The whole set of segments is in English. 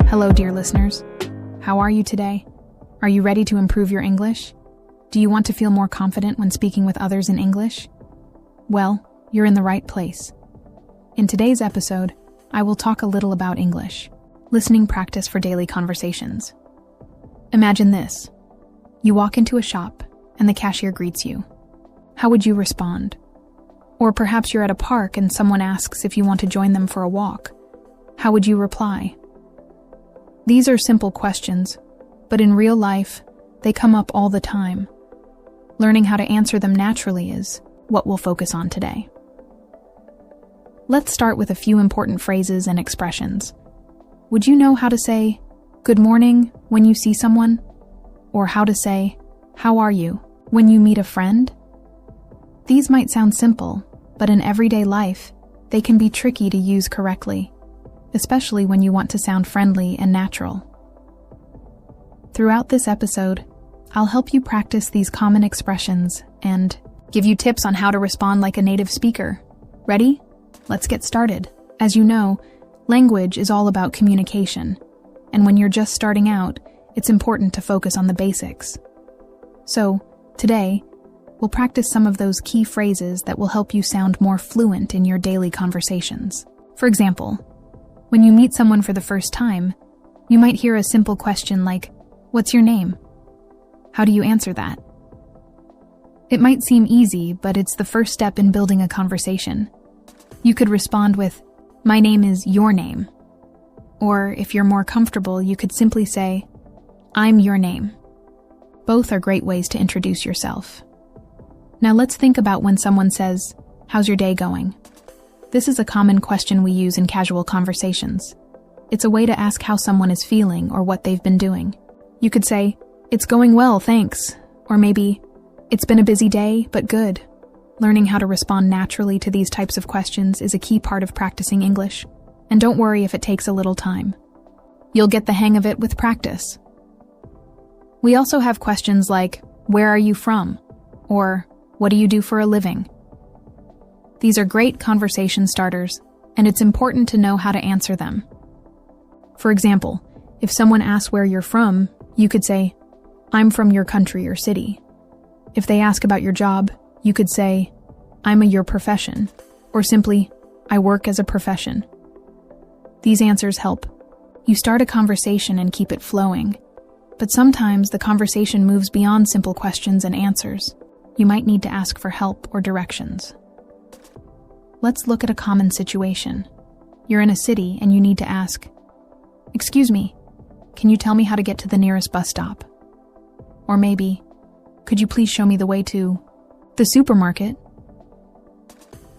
Hello, dear listeners. How are you today? Are you ready to improve your English? Do you want to feel more confident when speaking with others in English? Well, you're in the right place. In today's episode, I will talk a little about English, listening practice for daily conversations. Imagine this. You walk into a shop and the cashier greets you. How would you respond? Or perhaps you're at a park and someone asks if you want to join them for a walk. How would you reply? These are simple questions, but in real life, they come up all the time. Learning how to answer them naturally is what we'll focus on today. Let's start with a few important phrases and expressions. Would you know how to say, "Good morning," when you see someone? Or how to say, "How are you," when you meet a friend? These might sound simple, but in everyday life, they can be tricky to use correctly, especially when you want to sound friendly and natural. Throughout this episode, I'll help you practice these common expressions and give you tips on how to respond like a native speaker. Ready? Let's get started. As you know, language is all about communication, and when you're just starting out, it's important to focus on the basics. So, today, we'll practice some of those key phrases that will help you sound more fluent in your daily conversations. For example, when you meet someone for the first time, you might hear a simple question like, "What's your name?" How do you answer that? It might seem easy, but it's the first step in building a conversation. You could respond with, "My name is your name." Or if you're more comfortable, you could simply say, "I'm your name." Both are great ways to introduce yourself. Now let's think about when someone says, "How's your day going?" This is a common question we use in casual conversations. It's a way to ask how someone is feeling or what they've been doing. You could say, "It's going well, thanks." Or maybe, "It's been a busy day, but good." Learning how to respond naturally to these types of questions is a key part of practicing English. And don't worry if it takes a little time. You'll get the hang of it with practice. We also have questions like, "Where are you from?" Or, "What do you do for a living?" These are great conversation starters, and it's important to know how to answer them. For example, if someone asks where you're from, you could say, "I'm from your country or city." If they ask about your job, you could say, "I'm a your profession," or simply, "I work as a profession." These answers help you start a conversation and keep it flowing, but sometimes the conversation moves beyond simple questions and answers. You might need to ask for help or directions. Let's look at a common situation. You're in a city and you need to ask, "Excuse me, can you tell me how to get to the nearest bus stop?" Or maybe, "Could you please show me the way to the supermarket?"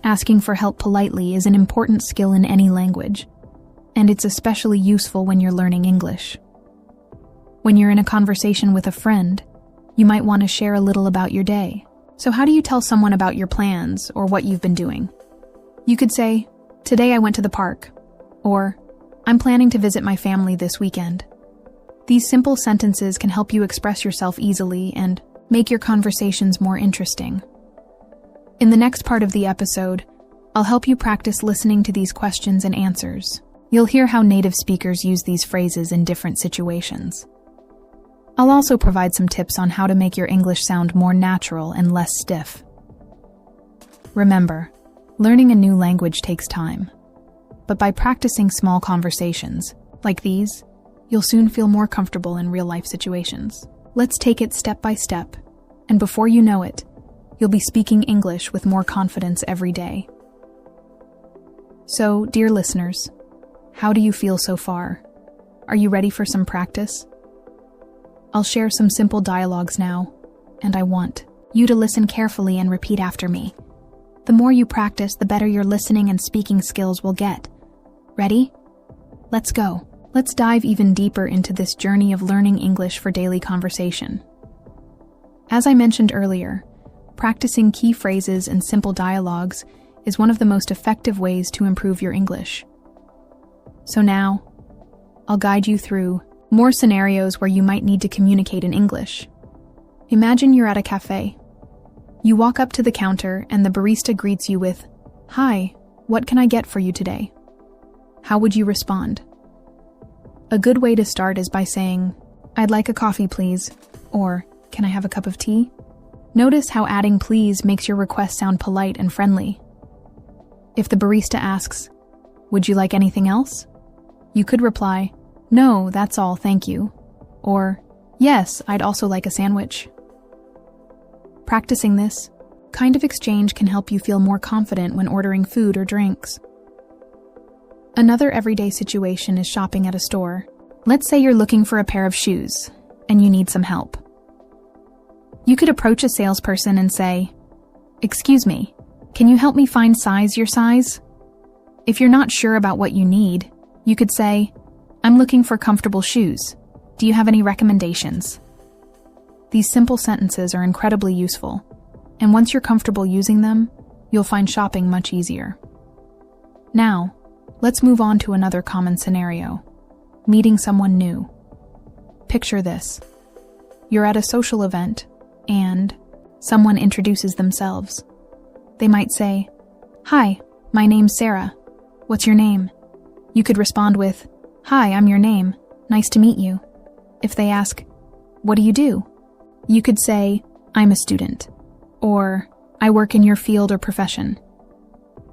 Asking for help politely is an important skill in any language, and it's especially useful when you're learning English. When you're in a conversation with a friend, you might want to share a little about your day. So how do you tell someone about your plans or what you've been doing? You could say, "Today I went to the park," or "I'm planning to visit my family this weekend." These simple sentences can help you express yourself easily and make your conversations more interesting. In the next part of the episode, I'll help you practice listening to these questions and answers. You'll hear how native speakers use these phrases in different situations. I'll also provide some tips on how to make your English sound more natural and less stiff. Remember, learning a new language takes time. But by practicing small conversations, like these, you'll soon feel more comfortable in real-life situations. Let's take it step by step, and before you know it, you'll be speaking English with more confidence every day. So, dear listeners, how do you feel so far? Are you ready for some practice? I'll share some simple dialogues now, and I want you to listen carefully and repeat after me. The more you practice, the better your listening and speaking skills will get. Ready? Let's go. Let's dive even deeper into this journey of learning English for daily conversation. As I mentioned earlier, practicing key phrases and simple dialogues is one of the most effective ways to improve your English. So now, I'll guide you through more scenarios where you might need to communicate in English. Imagine you're at a cafe. You walk up to the counter and the barista greets you with, "Hi, what can I get for you today?" How would you respond? A good way to start is by saying, "I'd like a coffee, please," or "Can I have a cup of tea?" Notice how adding please makes your request sound polite and friendly. If the barista asks, "Would you like anything else?" you could reply, "No, that's all, thank you," or "Yes, I'd also like a sandwich." Practicing this kind of exchange can help you feel more confident when ordering food or drinks. Another everyday situation is shopping at a store. Let's say you're looking for a pair of shoes, and you need some help. You could approach a salesperson and say, "Excuse me, can you help me find your size?" If you're not sure about what you need, you could say, "I'm looking for comfortable shoes. Do you have any recommendations?" These simple sentences are incredibly useful, and once you're comfortable using them, you'll find shopping much easier. Now, let's move on to another common scenario: meeting someone new. Picture this. You're at a social event, and someone introduces themselves. They might say, "Hi, my name's Sarah. What's your name?" You could respond with, "Hi, I'm your name. Nice to meet you." If they ask, "What do you do?" you could say, "I'm a student," or "I work in your field or profession."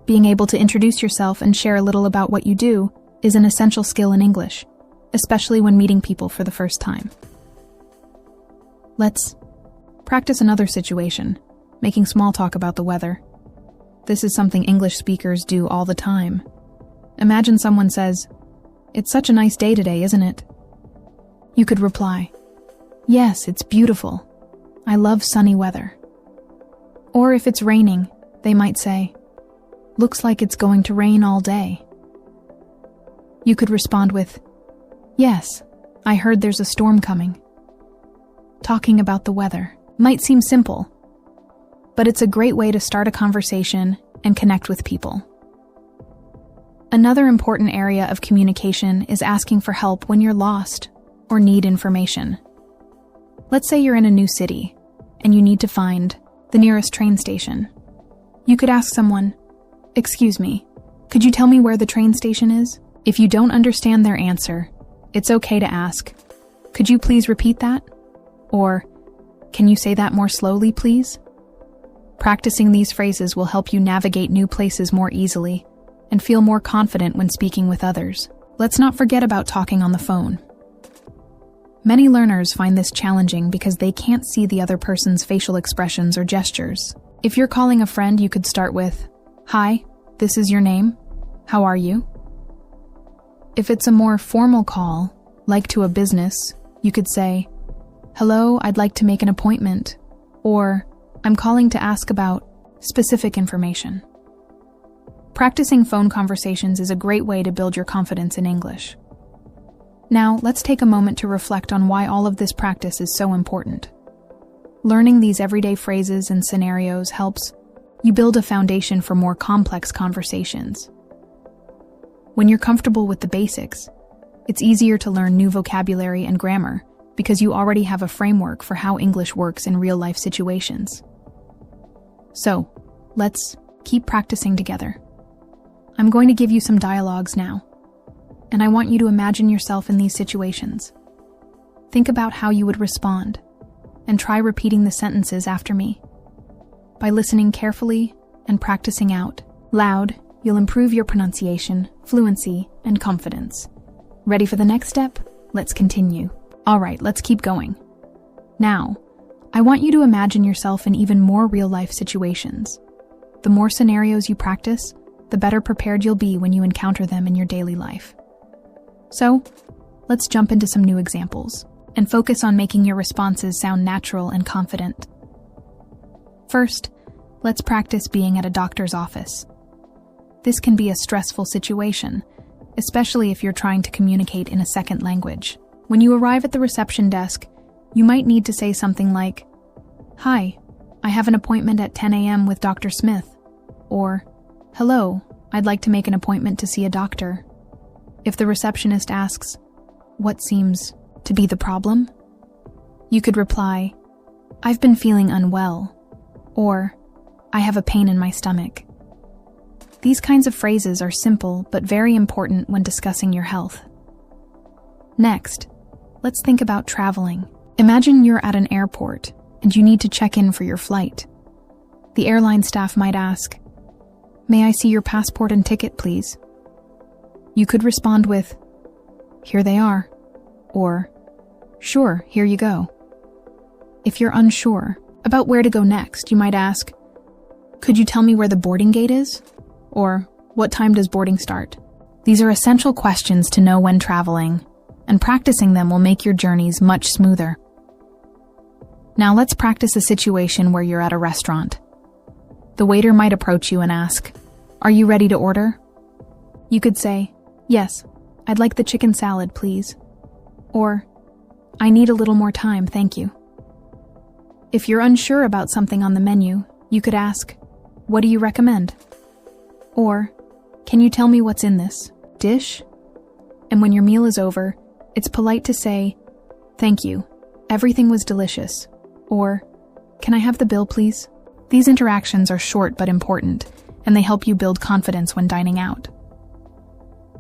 Being able to introduce yourself and share a little about what you do is an essential skill in English, especially when meeting people for the first time. Let's practice another situation, making small talk about the weather. This is something English speakers do all the time. Imagine someone says, "It's such a nice day today, isn't it?" You could reply, "Yes, it's beautiful. I love sunny weather." Or if it's raining, they might say, "Looks like it's going to rain all day." You could respond with, "Yes, I heard there's a storm coming." Talking about the weather might seem simple, but it's a great way to start a conversation and connect with people. Another important area of communication is asking for help when you're lost or need information. Let's say you're in a new city and you need to find the nearest train station. You could ask someone, "Excuse me, could you tell me where the train station is?" If you don't understand their answer, it's okay to ask, "Could you please repeat that?" Or, "Can you say that more slowly, please?" Practicing these phrases will help you navigate new places more easily and feel more confident when speaking with others. Let's not forget about talking on the phone. Many learners find this challenging because they can't see the other person's facial expressions or gestures. If you're calling a friend, you could start with, "Hi, this is your name. How are you?" If it's a more formal call, like to a business, you could say, "Hello, I'd like to make an appointment," or "I'm calling to ask about specific information." Practicing phone conversations is a great way to build your confidence in English. Now, let's take a moment to reflect on why all of this practice is so important. Learning these everyday phrases and scenarios helps you build a foundation for more complex conversations. When you're comfortable with the basics, it's easier to learn new vocabulary and grammar because you already have a framework for how English works in real-life situations. So, let's keep practicing together. I'm going to give you some dialogues now, and I want you to imagine yourself in these situations. Think about how you would respond, and try repeating the sentences after me. By listening carefully and practicing out loud, you'll improve your pronunciation, fluency, and confidence. Ready for the next step? Let's continue. All right, let's keep going. Now, I want you to imagine yourself in even more real-life situations. The more scenarios you practice, the better prepared you'll be when you encounter them in your daily life. So, let's jump into some new examples and focus on making your responses sound natural and confident. First, let's practice being at a doctor's office. This can be a stressful situation, especially if you're trying to communicate in a second language. When you arrive at the reception desk, you might need to say something like, "Hi, I have an appointment at 10 a.m. with Dr. Smith," or, "Hello, I'd like to make an appointment to see a doctor." If the receptionist asks, "What seems to be the problem?" you could reply, "I've been feeling unwell," or, "I have a pain in my stomach." These kinds of phrases are simple but very important when discussing your health. Next, let's think about traveling. Imagine you're at an airport and you need to check in for your flight. The airline staff might ask, "May I see your passport and ticket, please?" You could respond with, "Here they are," or, "Sure, here you go." If you're unsure about where to go next, you might ask, "Could you tell me where the boarding gate is?" Or, "What time does boarding start?" These are essential questions to know when traveling, and practicing them will make your journeys much smoother. Now let's practice a situation where you're at a restaurant. The waiter might approach you and ask, "Are you ready to order?" You could say, "Yes, I'd like the chicken salad, please." Or, "I need a little more time, thank you." If you're unsure about something on the menu, you could ask, "What do you recommend?" Or, "Can you tell me what's in this dish?" And when your meal is over, it's polite to say, "Thank you, everything was delicious." Or, "Can I have the bill, please?" These interactions are short but important, and they help you build confidence when dining out.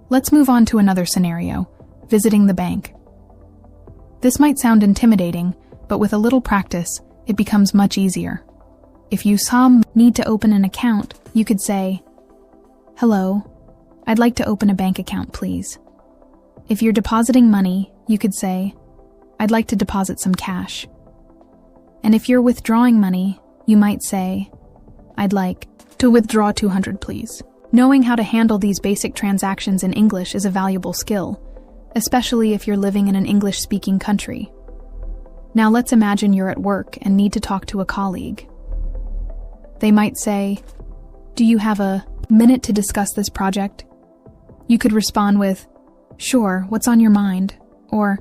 Let's move on to another scenario, visiting the bank. This might sound intimidating, but with a little practice, it becomes much easier. If you need to open an account, you could say, "Hello, I'd like to open a bank account, please." If you're depositing money, you could say, "I'd like to deposit some cash." And if you're withdrawing money, you might say, "I'd like to withdraw 200, please." Knowing how to handle these basic transactions in English is a valuable skill, especially if you're living in an English-speaking country. Now let's imagine you're at work and need to talk to a colleague. They might say, "Do you have a minute to discuss this project?" You could respond with, "Sure, what's on your mind?" Or,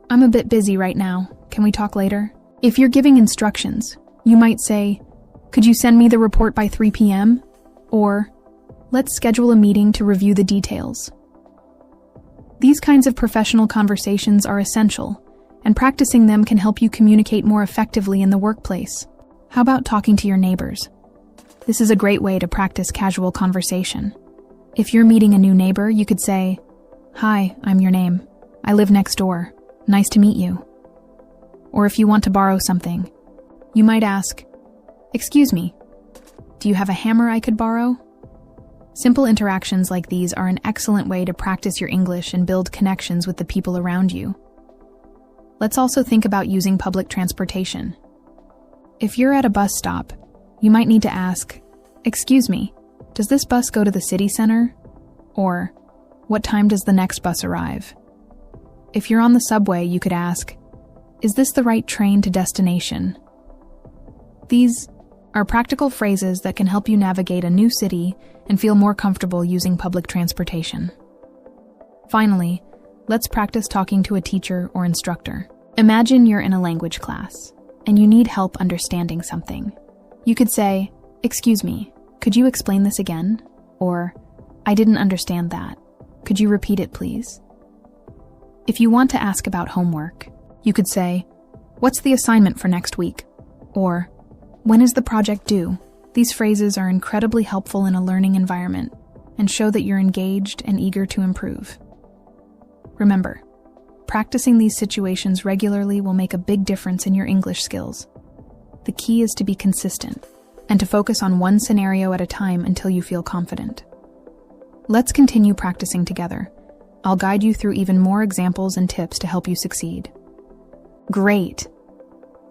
"I'm a bit busy right now, can we talk later?" If you're giving instructions, you might say, "Could you send me the report by 3 p.m.?" Or, "Let's schedule a meeting to review the details." These kinds of professional conversations are essential, and practicing them can help you communicate more effectively in the workplace. How about talking to your neighbors? This is a great way to practice casual conversation. If you're meeting a new neighbor, you could say, "Hi, I'm your name. I live next door. Nice to meet you." Or if you want to borrow something, you might ask, "Excuse me, do you have a hammer I could borrow?" Simple interactions like these are an excellent way to practice your English and build connections with the people around you. Let's also think about using public transportation. If you're at a bus stop, you might need to ask, "Excuse me, does this bus go to the city center?" Or, "What time does the next bus arrive?" If you're on the subway, you could ask, "Is this the right train to destination?" These are practical phrases that can help you navigate a new city and feel more comfortable using public transportation. Finally, let's practice talking to a teacher or instructor. Imagine you're in a language class and you need help understanding something. You could say, "Excuse me, could you explain this again?" Or, "I didn't understand that. Could you repeat it, please?" If you want to ask about homework, you could say, "What's the assignment for next week?" Or, "When is the project due?" These phrases are incredibly helpful in a learning environment and show that you're engaged and eager to improve. Remember, practicing these situations regularly will make a big difference in your English skills. The key is to be consistent and to focus on one scenario at a time until you feel confident. Let's continue practicing together. I'll guide you through even more examples and tips to help you succeed. Great!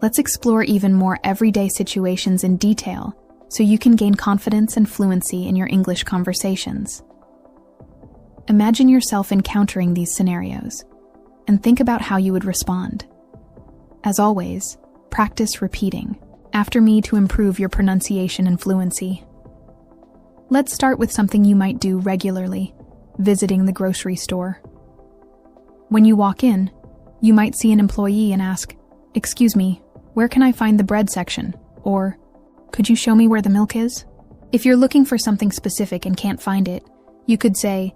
Let's explore even more everyday situations in detail so you can gain confidence and fluency in your English conversations. Imagine yourself encountering these scenarios and think about how you would respond. As always, practice repeating after me to improve your pronunciation and fluency. Let's start with something you might do regularly, visiting the grocery store. When you walk in, you might see an employee and ask, "Excuse me, where can I find the bread section?" Or, "Could you show me where the milk is?" If you're looking for something specific and can't find it, you could say,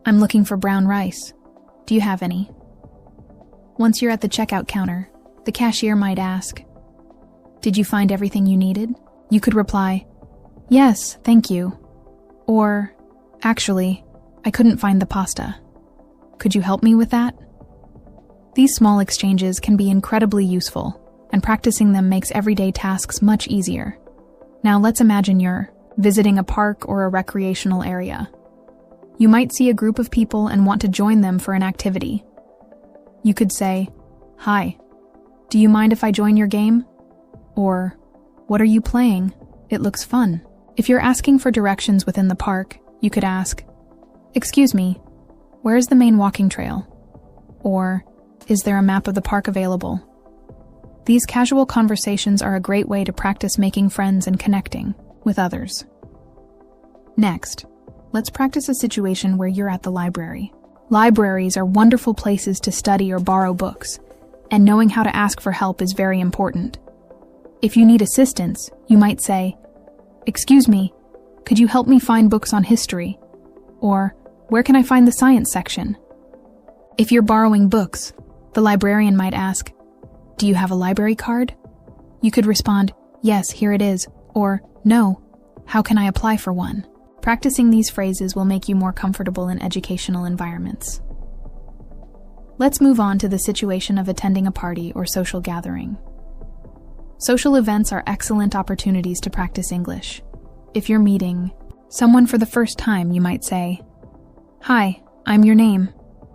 "I'm looking for brown rice. Do you have any?" Once you're at the checkout counter, the cashier might ask, "Did you find everything you needed?" You could reply, "Yes, thank you." Or, "Actually, I couldn't find the pasta. Could you help me with that?" These small exchanges can be incredibly useful, and practicing them makes everyday tasks much easier. Now let's imagine you're visiting a park or a recreational area. You might see a group of people and want to join them for an activity. You could say, "Hi, do you mind if I join your game?" Or, "What are you playing? It looks fun." If you're asking for directions within the park, you could ask, "Excuse me, where is the main walking trail?" Or, "Is there a map of the park available?" These casual conversations are a great way to practice making friends and connecting with others. Next, let's practice a situation where you're at the library. Libraries are wonderful places to study or borrow books, and knowing how to ask for help is very important. If you need assistance, you might say, "Excuse me, could you help me find books on history?" Or, "Where can I find the science section?" If you're borrowing books, the librarian might ask, "Do you have a library card?" You could respond, "Yes, here it is," or, "No, how can I apply for one?" Practicing these phrases will make you more comfortable in educational environments. Let's move on to the situation of attending a party or social gathering. Social events are excellent opportunities to practice English. If you're meeting someone for the first time, you might say, "Hi, I'm your name.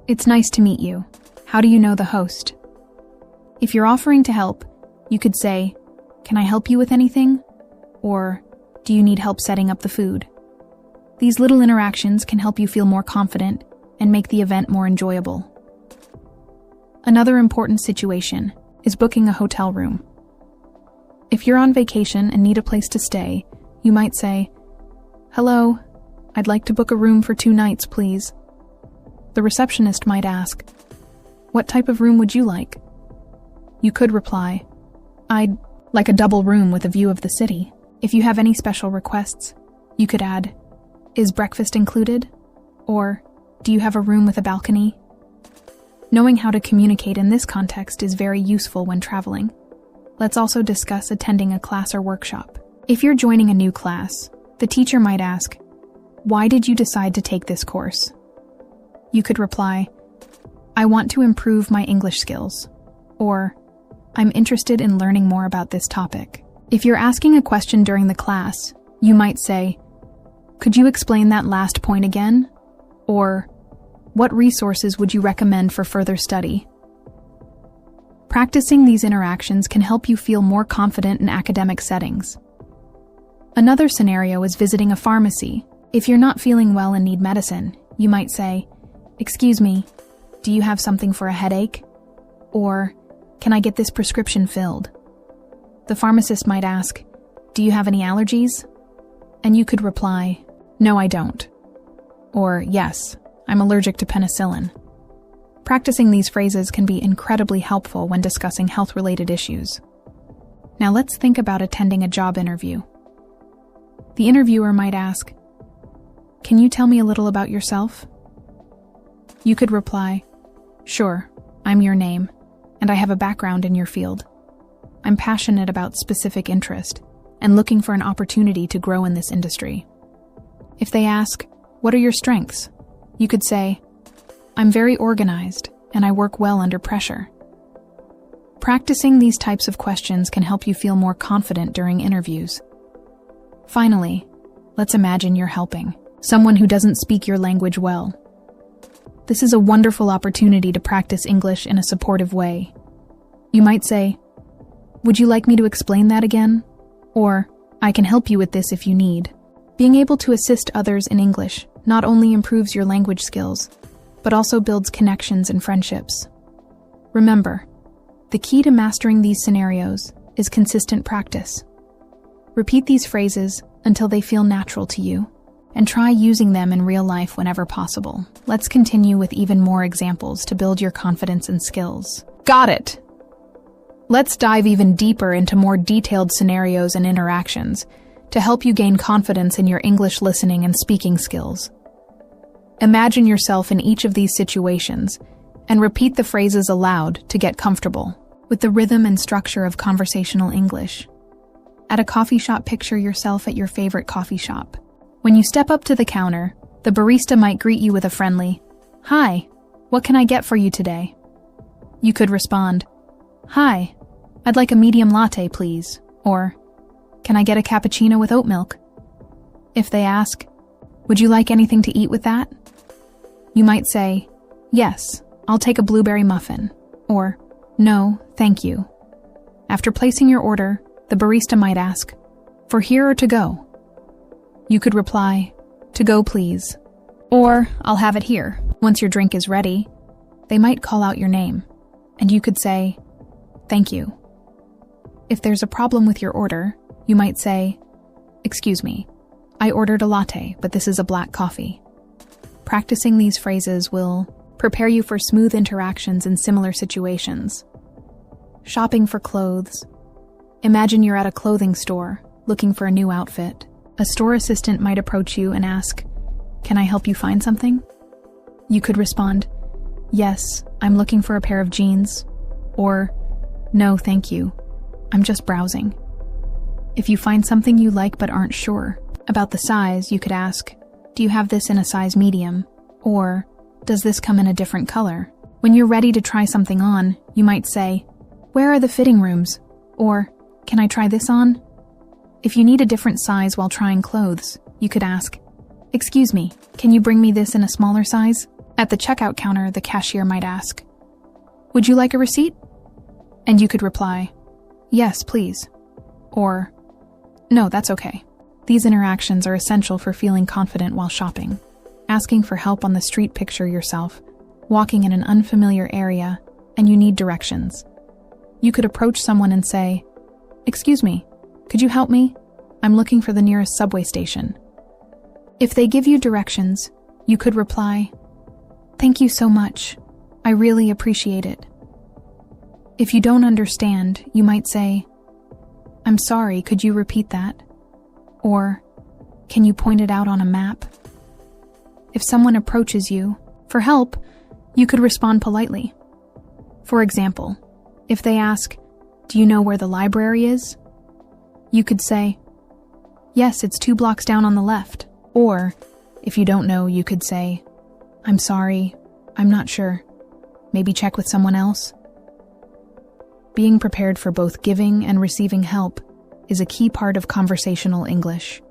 It's nice to meet you. How do you know the host?" If you're offering to help, you could say, "Can I help you with anything?" Or, "Do you need help setting up the food?" These little interactions can help you feel more confident and make the event more enjoyable. Another important situation is booking a hotel room. If you're on vacation and need a place to stay, you might say, "Hello, I'd like to book a room for 2 nights, please." The receptionist might ask, "What type of room would you like?" You could reply, "I'd like a double room with a view of the city." If you have any special requests, you could add, "Is breakfast included?" Or, "Do you have a room with a balcony?" Knowing how to communicate in this context is very useful when traveling. Let's also discuss attending a class or workshop. If you're joining a new class, the teacher might ask, "Why did you decide to take this course?" You could reply, "I want to improve my English skills," or, "I'm interested in learning more about this topic." If you're asking a question during the class, you might say, "Could you explain that last point again?" Or, "What resources would you recommend for further study?" Practicing these interactions can help you feel more confident in academic settings. Another scenario is visiting a pharmacy. If you're not feeling well and need medicine, you might say, "Excuse me, do you have something for a headache?" Or, "Can I get this prescription filled?" The pharmacist might ask, "Do you have any allergies?" And you could reply, "No, I don't." Or, "Yes, I'm allergic to penicillin." Practicing these phrases can be incredibly helpful when discussing health-related issues. Now let's think about attending a job interview. The interviewer might ask, "Can you tell me a little about yourself?" You could reply, "Sure, I'm your name, and I have a background in your field. I'm passionate about specific interest and looking for an opportunity to grow in this industry." If they ask, "What are your strengths?" you could say, "I'm very organized and I work well under pressure." Practicing these types of questions can help you feel more confident during interviews. Finally, let's imagine you're helping someone who doesn't speak your language well. This is a wonderful opportunity to practice English in a supportive way. You might say, "Would you like me to explain that again?" Or, "I can help you with this if you need." Being able to assist others in English not only improves your language skills, but also builds connections and friendships. Remember, the key to mastering these scenarios is consistent practice. Repeat these phrases until they feel natural to you, and try using them in real life whenever possible. Let's continue with even more examples to build your confidence and skills. Got it! Let's dive even deeper into more detailed scenarios and interactions to help you gain confidence in your English listening and speaking skills. Imagine yourself in each of these situations and repeat the phrases aloud to get comfortable with the rhythm and structure of conversational English. At a coffee shop, picture yourself at your favorite coffee shop. When you step up to the counter, the barista might greet you with a friendly, "Hi, what can I get for you today?" You could respond, "Hi, I'd like a medium latte, please," or, "Can I get a cappuccino with oat milk?" If they ask, "Would you like anything to eat with that?" You might say, "Yes, I'll take a blueberry muffin," or, "No, thank you." After placing your order, the barista might ask, "For here or to go?" You could reply, "To go, please," or, "I'll have it here." Once your drink is ready, they might call out your name, and you could say, "Thank you." If there's a problem with your order, you might say, "Excuse me, I ordered a latte, but this is a black coffee." Practicing these phrases will prepare you for smooth interactions in similar situations. Shopping for clothes. Imagine you're at a clothing store looking for a new outfit. A store assistant might approach you and ask, "Can I help you find something?" You could respond, "Yes, I'm looking for a pair of jeans," or, "No, thank you, I'm just browsing." If you find something you like but aren't sure about the size, you could ask, "Do you have this in a size medium?" Or, "Does this come in a different color?" When you're ready to try something on, you might say, "Where are the fitting rooms?" Or, "Can I try this on?" If you need a different size while trying clothes, you could ask, "Excuse me, can you bring me this in a smaller size?" At the checkout counter, the cashier might ask, "Would you like a receipt?" And you could reply, "Yes, please," or, "No, that's okay." These interactions are essential for feeling confident while shopping. Asking for help on the street, picture yourself walking in an unfamiliar area and you need directions. You could approach someone and say, "Excuse me, could you help me? I'm looking for the nearest subway station." If they give you directions, you could reply, "Thank you so much. I really appreciate it." If you don't understand, you might say, "I'm sorry, could you repeat that?" Or, "Can you point it out on a map?" If someone approaches you for help, you could respond politely. For example, if they ask, "Do you know where the library is?" You could say, "Yes, it's 2 blocks down on the left." Or, if you don't know, you could say, "I'm sorry, I'm not sure. Maybe check with someone else." Being prepared for both giving and receiving help is a key part of conversational English.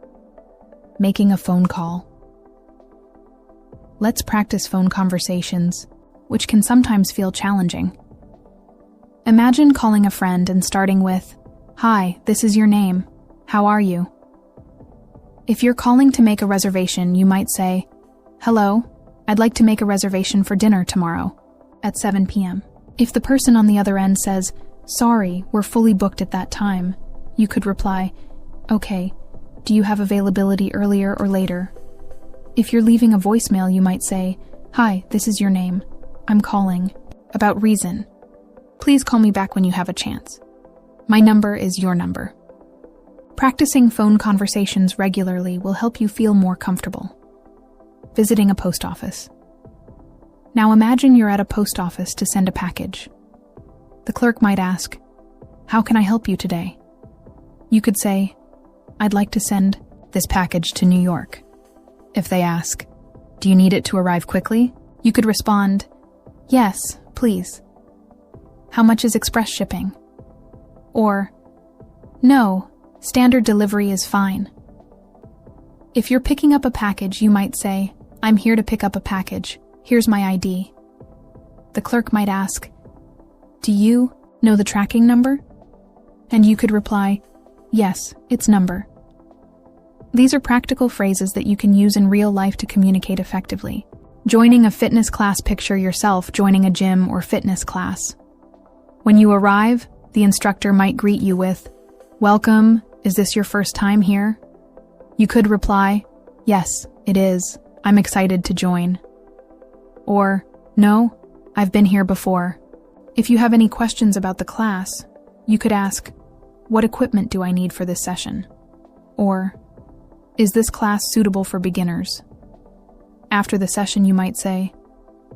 Making a phone call. Let's practice phone conversations, which can sometimes feel challenging. Imagine calling a friend and starting with, "Hi, this is your name. How are you?" If you're calling to make a reservation, you might say, "Hello, I'd like to make a reservation for dinner tomorrow at 7 p.m. If the person on the other end says, "Sorry, we're fully booked at that time," you could reply, "Okay, do you have availability earlier or later?" If you're leaving a voicemail, you might say, "Hi, this is your name. I'm calling about reason. Please call me back when you have a chance. My number is your number." Practicing phone conversations regularly will help you feel more comfortable. Visiting a post office. Now imagine you're at a post office to send a package. The clerk might ask, "How can I help you today?" You could say, "I'd like to send this package to New York." If they ask, "Do you need it to arrive quickly?" You could respond, "Yes, please." "How much is express shipping?" Or, "No, standard delivery is fine." If you're picking up a package, you might say, "I'm here to pick up a package. Here's my ID." The clerk might ask, "Do you know the tracking number?" And you could reply, "Yes, it's number." These are practical phrases that you can use in real life to communicate effectively. Joining a fitness class, picture yourself joining a gym or fitness class. When you arrive, the instructor might greet you with, "Welcome, is this your first time here?" You could reply, "Yes, it is. I'm excited to join." Or, "No, I've been here before." If you have any questions about the class, you could ask, "What equipment do I need for this session?" Or, "Is this class suitable for beginners?" After the session, you might say,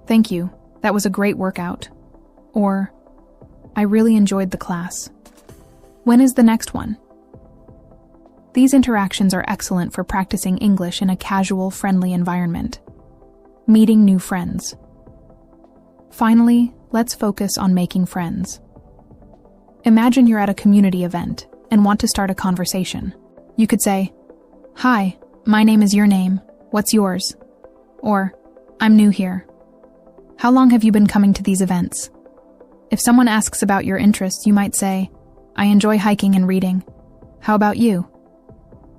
"Thank you, that was a great workout." Or, "I really enjoyed the class. When is the next one?" These interactions are excellent for practicing English in a casual, friendly environment. Meeting new friends. Finally, let's focus on making friends. Imagine you're at a community event and want to start a conversation. You could say, "Hi, my name is your name. What's yours?" Or, "I'm new here. How long have you been coming to these events?" If someone asks about your interests, you might say, "I enjoy hiking and reading. How about you?"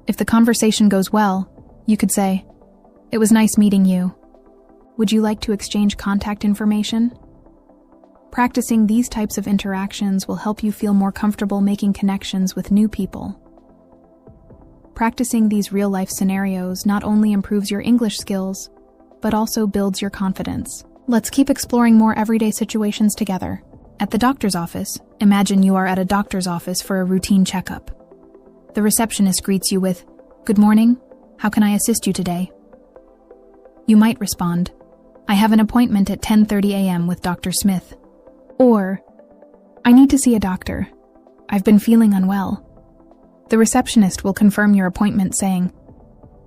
If the conversation goes well, you could say, "It was nice meeting you. Would you like to exchange contact information?" Practicing these types of interactions will help you feel more comfortable making connections with new people. Practicing these real-life scenarios not only improves your English skills, but also builds your confidence. Let's keep exploring more everyday situations together. At the doctor's office, imagine you are at a doctor's office for a routine checkup. The receptionist greets you with, "Good morning, how can I assist you today?" You might respond, "I have an appointment at 10:30 a.m. with Dr. Smith." Or, "I need to see a doctor. I've been feeling unwell." The receptionist will confirm your appointment saying,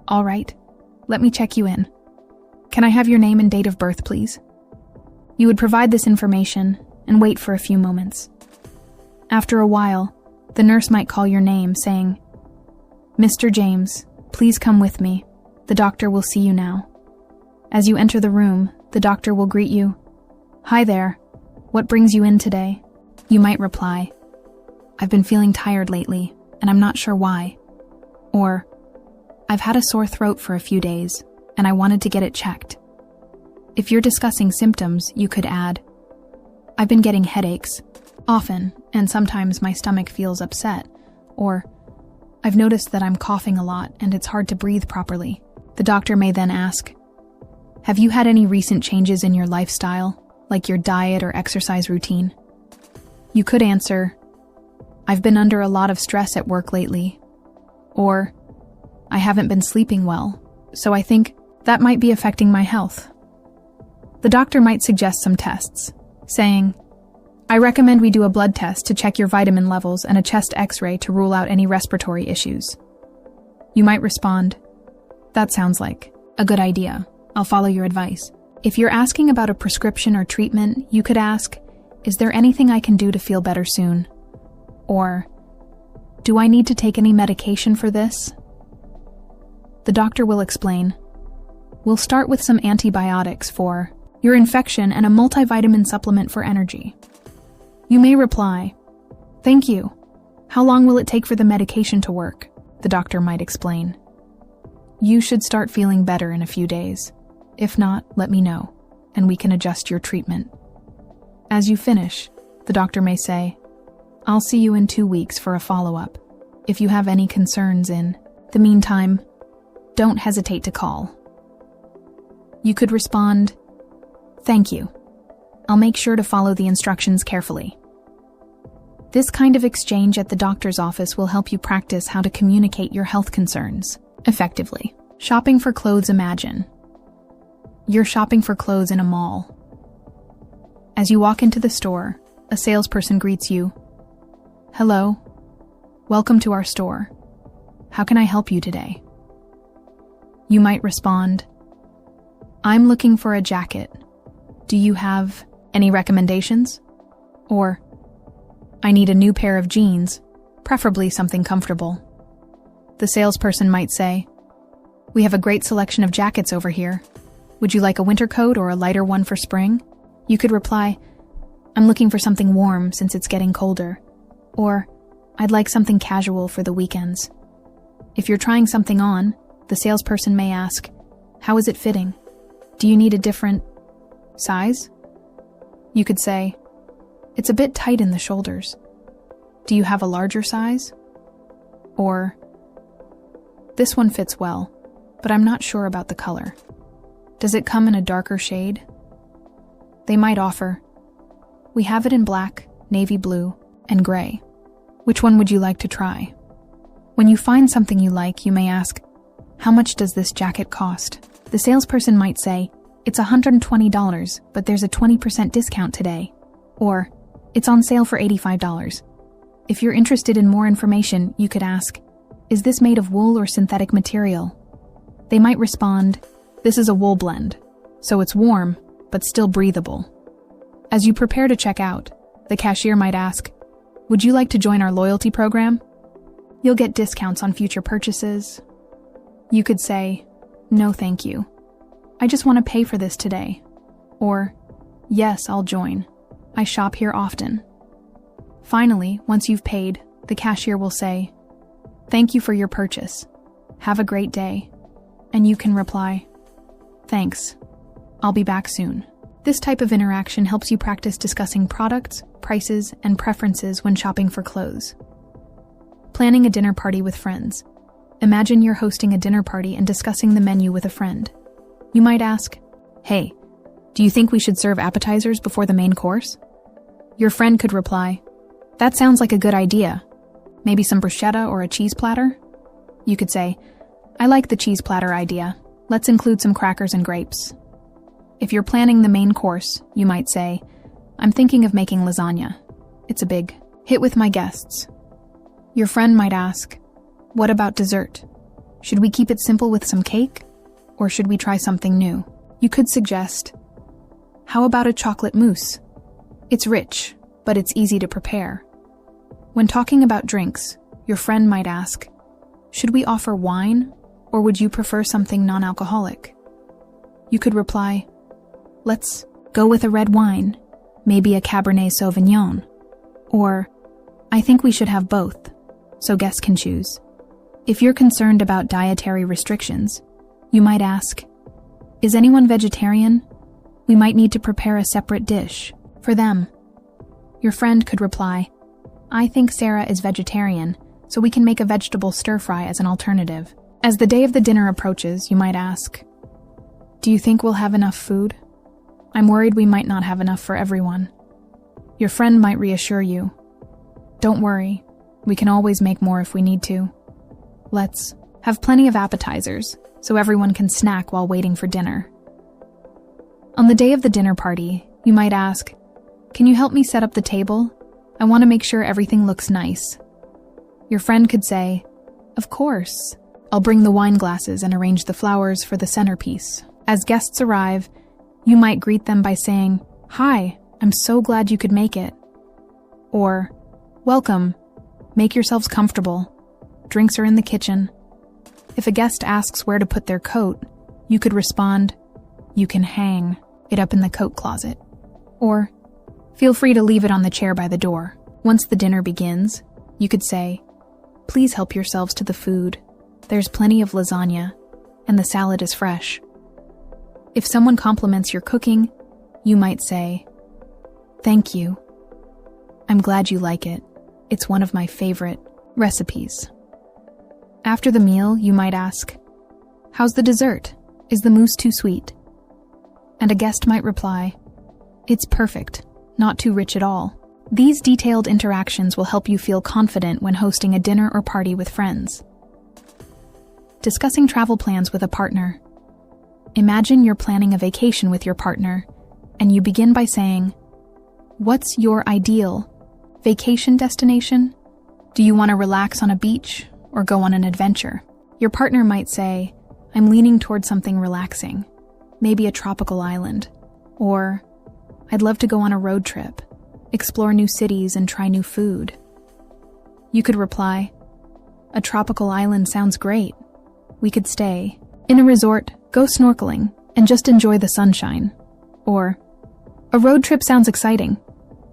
"All right, let me check you in. Can I have your name and date of birth, please?" You would provide this information and wait for a few moments. After a while, the nurse might call your name saying, "Mr. James, please come with me. The doctor will see you now." As you enter the room, the doctor will greet you, "Hi there. What brings you in today?" You might reply, "I've been feeling tired lately, and I'm not sure why." Or, "I've had a sore throat for a few days, and I wanted to get it checked." If you're discussing symptoms, you could add, "I've been getting headaches often, and sometimes my stomach feels upset." Or, "I've noticed that I'm coughing a lot and it's hard to breathe properly." The doctor may then ask, "Have you had any recent changes in your lifestyle, like your diet or exercise routine?" You could answer, "I've been under a lot of stress at work lately." Or, "I haven't been sleeping well, so I think that might be affecting my health." The doctor might suggest some tests, saying, "I recommend we do a blood test to check your vitamin levels and a chest x-ray to rule out any respiratory issues." You might respond, "That sounds like a good idea. I'll follow your advice." If you're asking about a prescription or treatment, you could ask, "Is there anything I can do to feel better soon?" Or, "Do I need to take any medication for this?" The doctor will explain, "We'll start with some antibiotics for your infection and a multivitamin supplement for energy." You may reply, "Thank you. How long will it take for the medication to work?" The doctor might explain, "You should start feeling better in a few days. If not, let me know, and we can adjust your treatment." As you finish, the doctor may say, "I'll see you in 2 weeks for a follow-up. If you have any concerns in the meantime, don't hesitate to call." You could respond, "Thank you. I'll make sure to follow the instructions carefully." This kind of exchange at the doctor's office will help you practice how to communicate your health concerns effectively. Shopping for clothes. Imagine you're shopping for clothes in a mall. As you walk into the store, a salesperson greets you, "Hello, welcome to our store. How can I help you today?" You might respond, "I'm looking for a jacket. Do you have any recommendations?" Or, "I need a new pair of jeans, preferably something comfortable." The salesperson might say, "We have a great selection of jackets over here. Would you like a winter coat or a lighter one for spring?" You could reply, "I'm looking for something warm since it's getting colder." Or, "I'd like something casual for the weekends." If you're trying something on, the salesperson may ask, "How is it fitting? Do you need a different size?" You could say, "It's a bit tight in the shoulders. Do you have a larger size?" Or, "This one fits well, but I'm not sure about the color. Does it come in a darker shade?" They might offer, "We have it in black, navy blue, and gray. Which one would you like to try?" When you find something you like, you may ask, "How much does this jacket cost?" The salesperson might say, "It's $120, but there's a 20% discount today." Or, "It's on sale for $85. If you're interested in more information, you could ask, "Is this made of wool or synthetic material?" They might respond, "This is a wool blend, so it's warm, but still breathable." As you prepare to check out, the cashier might ask, "Would you like to join our loyalty program? You'll get discounts on future purchases." You could say, "No, thank you. I just want to pay for this today." Or, "Yes, I'll join. I shop here often." Finally, once you've paid, the cashier will say, "Thank you for your purchase. Have a great day." And you can reply, "Thanks. I'll be back soon." This type of interaction helps you practice discussing products, prices, and preferences when shopping for clothes. Planning a dinner party with friends. Imagine you're hosting a dinner party and discussing the menu with a friend. You might ask, "Hey, do you think we should serve appetizers before the main course?" Your friend could reply, "That sounds like a good idea. Maybe some bruschetta or a cheese platter?" You could say, "I like the cheese platter idea. Let's include some crackers and grapes." If you're planning the main course, you might say, "I'm thinking of making lasagna. It's a big hit with my guests." Your friend might ask, "What about dessert? Should we keep it simple with some cake? Or should we try something new?" You could suggest, "How about a chocolate mousse? It's rich, but it's easy to prepare." When talking about drinks, your friend might ask, "Should we offer wine, or would you prefer something non-alcoholic?" You could reply, "Let's go with a red wine, maybe a Cabernet Sauvignon." Or, "I think we should have both, so guests can choose." If you're concerned about dietary restrictions, you might ask, "Is anyone vegetarian? We might need to prepare a separate dish for them." Your friend could reply, "I think Sarah is vegetarian, so we can make a vegetable stir-fry as an alternative." As the day of the dinner approaches, you might ask, "Do you think we'll have enough food? I'm worried we might not have enough for everyone." Your friend might reassure you, "Don't worry, we can always make more if we need to. Let's have plenty of appetizers so everyone can snack while waiting for dinner." On the day of the dinner party, you might ask, "Can you help me set up the table? I want to make sure everything looks nice." Your friend could say, "Of course. I'll bring the wine glasses and arrange the flowers for the centerpiece." As guests arrive, you might greet them by saying, "Hi, I'm so glad you could make it." Or, "Welcome. Make yourselves comfortable. Drinks are in the kitchen." If a guest asks where to put their coat, you could respond, "You can hang it up in the coat closet." Or, "Feel free to leave it on the chair by the door." Once the dinner begins, you could say, "Please help yourselves to the food. There's plenty of lasagna, and the salad is fresh." If someone compliments your cooking, you might say, "Thank you. I'm glad you like it. It's one of my favorite recipes." After the meal, you might ask, "How's the dessert? Is the mousse too sweet?" And a guest might reply, "It's perfect, not too rich at all." These detailed interactions will help you feel confident when hosting a dinner or party with friends. Discussing travel plans with a partner. Imagine you're planning a vacation with your partner, and you begin by saying, "What's your ideal vacation destination? Do you want to relax on a beach or go on an adventure?" Your partner might say, "I'm leaning toward something relaxing, maybe a tropical island," or "I'd love to go on a road trip, explore new cities and try new food." You could reply, "A tropical island sounds great. We could stay in a resort, go snorkeling, and just enjoy the sunshine." Or, "A road trip sounds exciting.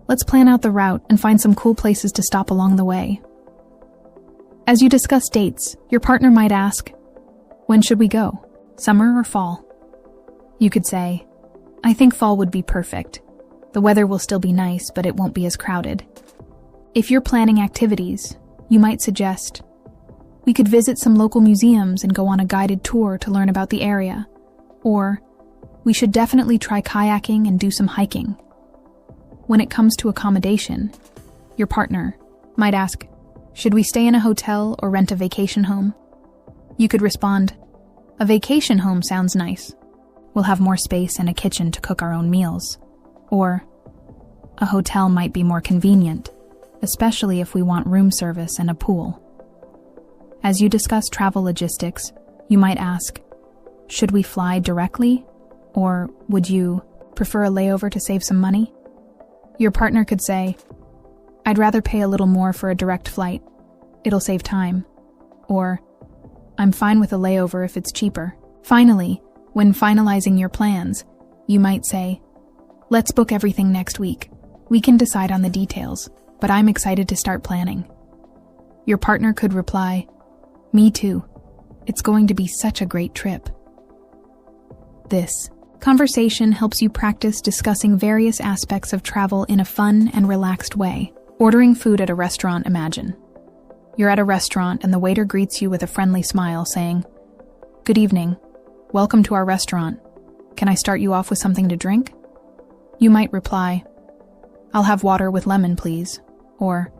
Let's plan out the route and find some cool places to stop along the way." As you discuss dates, your partner might ask, "When should we go? Summer or fall?" You could say, "I think fall would be perfect. The weather will still be nice, but it won't be as crowded." If you're planning activities, you might suggest, "We could visit some local museums and go on a guided tour to learn about the area." Or, "We should definitely try kayaking and do some hiking." When it comes to accommodation, your partner might ask, "Should we stay in a hotel or rent a vacation home?" You could respond, "A vacation home sounds nice. We'll have more space and a kitchen to cook our own meals." Or, "A hotel might be more convenient, especially if we want room service and a pool." As you discuss travel logistics, you might ask, "Should we fly directly? Or would you prefer a layover to save some money?" Your partner could say, "I'd rather pay a little more for a direct flight. It'll save time." Or, "I'm fine with a layover if it's cheaper." Finally, when finalizing your plans, you might say, "Let's book everything next week. We can decide on the details, but I'm excited to start planning." Your partner could reply, "Me too. It's going to be such a great trip." This conversation helps you practice discussing various aspects of travel in a fun and relaxed way. Ordering food at a restaurant, imagine. You're at a restaurant and the waiter greets you with a friendly smile saying, "Good evening. Welcome to our restaurant. Can I start you off with something to drink?" You might reply, "I'll have water with lemon, please." Or,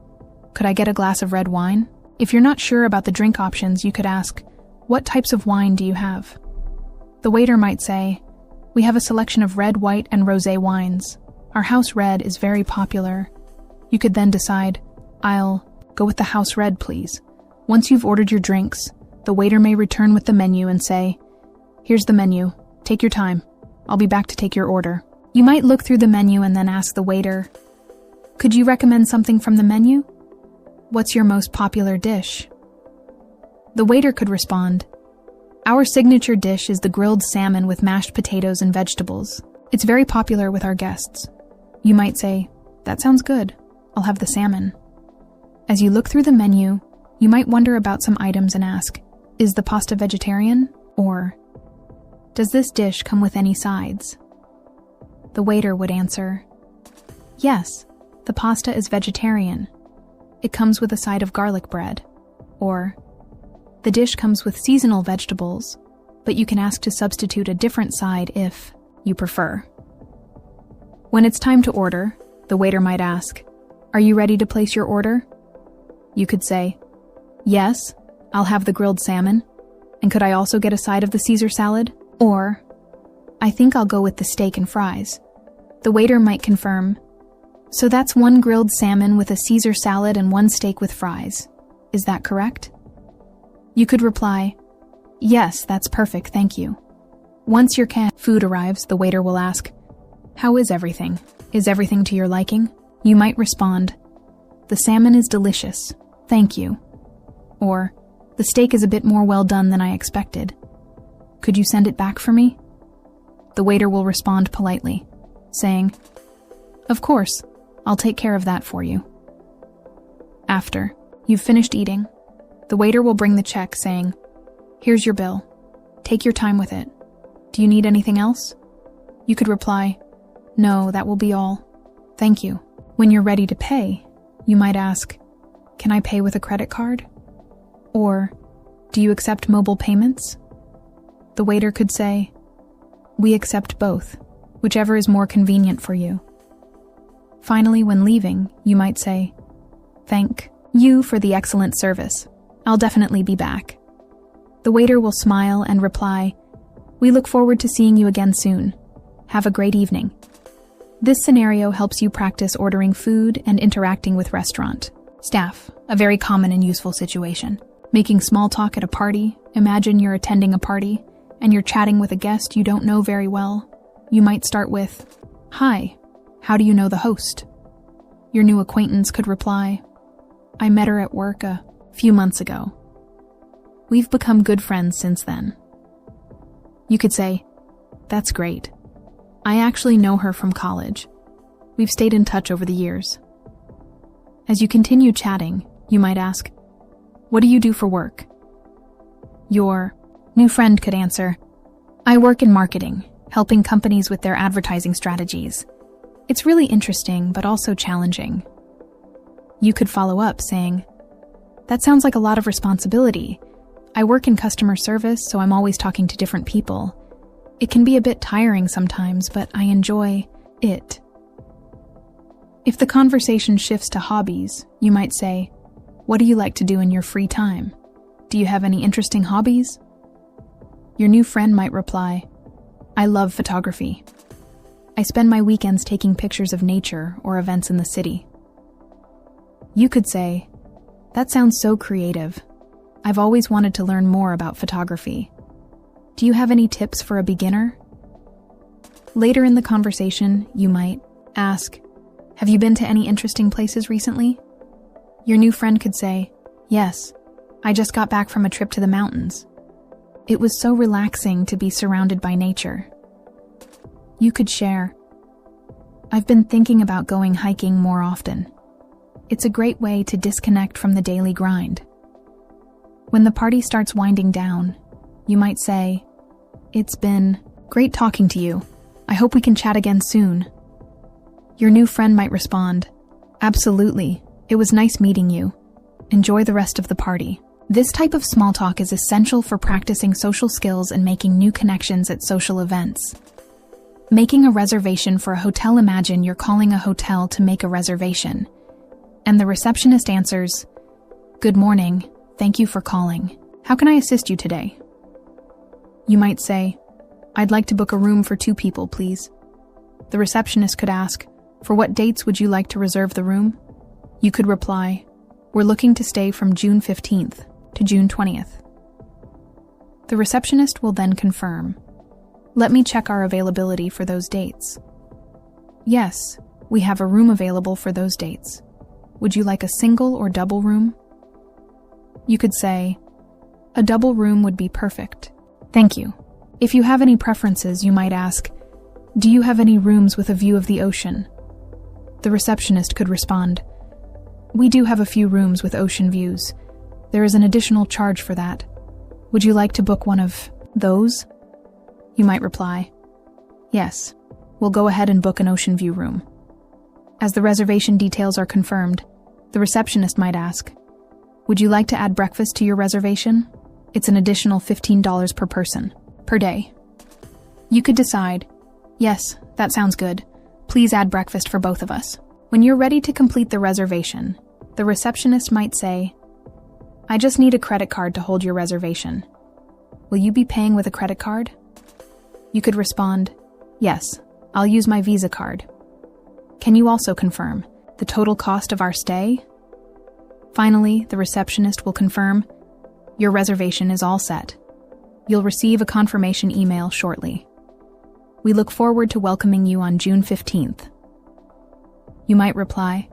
"Could I get a glass of red wine?" If you're not sure about the drink options, you could ask, "What types of wine do you have?" The waiter might say, "We have a selection of red, white, and rosé wines. Our house red is very popular." You could then decide, "I'll go with the house red, please." Once you've ordered your drinks, the waiter may return with the menu and say, "Here's the menu. Take your time. I'll be back to take your order." You might look through the menu and then ask the waiter, "Could you recommend something from the menu? What's your most popular dish?" The waiter could respond, "Our signature dish is the grilled salmon with mashed potatoes and vegetables. It's very popular with our guests." You might say, "That sounds good. I'll have the salmon." As you look through the menu, you might wonder about some items and ask, "Is the pasta vegetarian?" Or, "Does this dish come with any sides?" The waiter would answer, "Yes, the pasta is vegetarian. It comes with a side of garlic bread." Or, "The dish comes with seasonal vegetables, but you can ask to substitute a different side if you prefer." When it's time to order, the waiter might ask, "Are you ready to place your order?" You could say, "Yes, I'll have the grilled salmon. And could I also get a side of the Caesar salad?" Or, "I think I'll go with the steak and fries." The waiter might confirm, "So that's one grilled salmon with a Caesar salad and one steak with fries. Is that correct?" You could reply, "Yes, that's perfect, thank you." Once your food arrives, the waiter will ask, "How is everything? Is everything to your liking?" You might respond, "The salmon is delicious, thank you." Or, "The steak is a bit more well done than I expected. Could you send it back for me?" The waiter will respond politely, saying, "Of course, I'll take care of that for you." After you've finished eating, the waiter will bring the check saying, "Here's your bill. Take your time with it. Do you need anything else?" You could reply, "No, that will be all. Thank you." When you're ready to pay, you might ask, "Can I pay with a credit card?" Or, "Do you accept mobile payments?" The waiter could say, "We accept both, whichever is more convenient for you." Finally, when leaving, you might say, "Thank you for the excellent service. I'll definitely be back." The waiter will smile and reply, "We look forward to seeing you again soon. Have a great evening." This scenario helps you practice ordering food and interacting with restaurant staff, a very common and useful situation. Making small talk at a party. Imagine you're attending a party and you're chatting with a guest you don't know very well. You might start with, "Hi, how do you know the host?" Your new acquaintance could reply, "I met her at work a few months ago. We've become good friends since then." You could say, "That's great. I actually know her from college. We've stayed in touch over the years." As you continue chatting, you might ask, "What do you do for work?" Your new friend could answer, "I work in marketing, helping companies with their advertising strategies. It's really interesting, but also challenging." You could follow up saying, "That sounds like a lot of responsibility. I work in customer service, so I'm always talking to different people. It can be a bit tiring sometimes, but I enjoy it." If the conversation shifts to hobbies, you might say, "What do you like to do in your free time? Do you have any interesting hobbies?" Your new friend might reply, "I love photography. I spend my weekends taking pictures of nature or events in the city." You could say, "That sounds so creative. I've always wanted to learn more about photography. Do you have any tips for a beginner?" Later in the conversation, you might ask, Have you been to any interesting places recently? Your new friend could say, yes, I just got back from a trip to the mountains. It was so relaxing to be surrounded by nature. You could share, I've been thinking about going hiking more often. It's a great way to disconnect from the daily grind. When the party starts winding down, you might say, it's been great talking to you. I hope we can chat again soon. Your new friend might respond, absolutely. It was nice meeting you. Enjoy the rest of the party. This type of small talk is essential for practicing social skills and making new connections at social events. Making a reservation for a hotel. Imagine you're calling a hotel to make a reservation, and the receptionist answers, good morning, thank you for calling. How can I assist you today? You might say, I'd like to book a room for 2 people, please. The receptionist could ask, for what dates would you like to reserve the room? You could reply, we're looking to stay from June 15th to June 20th. The receptionist will then confirm, let me check our availability for those dates. Yes, we have a room available for those dates. Would you like a single or double room? You could say, a double room would be perfect. Thank you. If you have any preferences, you might ask, do you have any rooms with a view of the ocean? The receptionist could respond, we do have a few rooms with ocean views. There is an additional charge for that. Would you like to book one of those? You might reply, yes, we'll go ahead and book an ocean view room. As the reservation details are confirmed, the receptionist might ask, would you like to add breakfast to your reservation? It's an additional $15 per person, per day. You could decide, yes, that sounds good. Please add breakfast for both of us. When you're ready to complete the reservation, the receptionist might say, I just need a credit card to hold your reservation. Will you be paying with a credit card? You could respond, yes, I'll use my Visa card. Can you also confirm the total cost of our stay? Finally, the receptionist will confirm, your reservation is all set. You'll receive a confirmation email shortly. We look forward to welcoming you on June 15th. You might reply,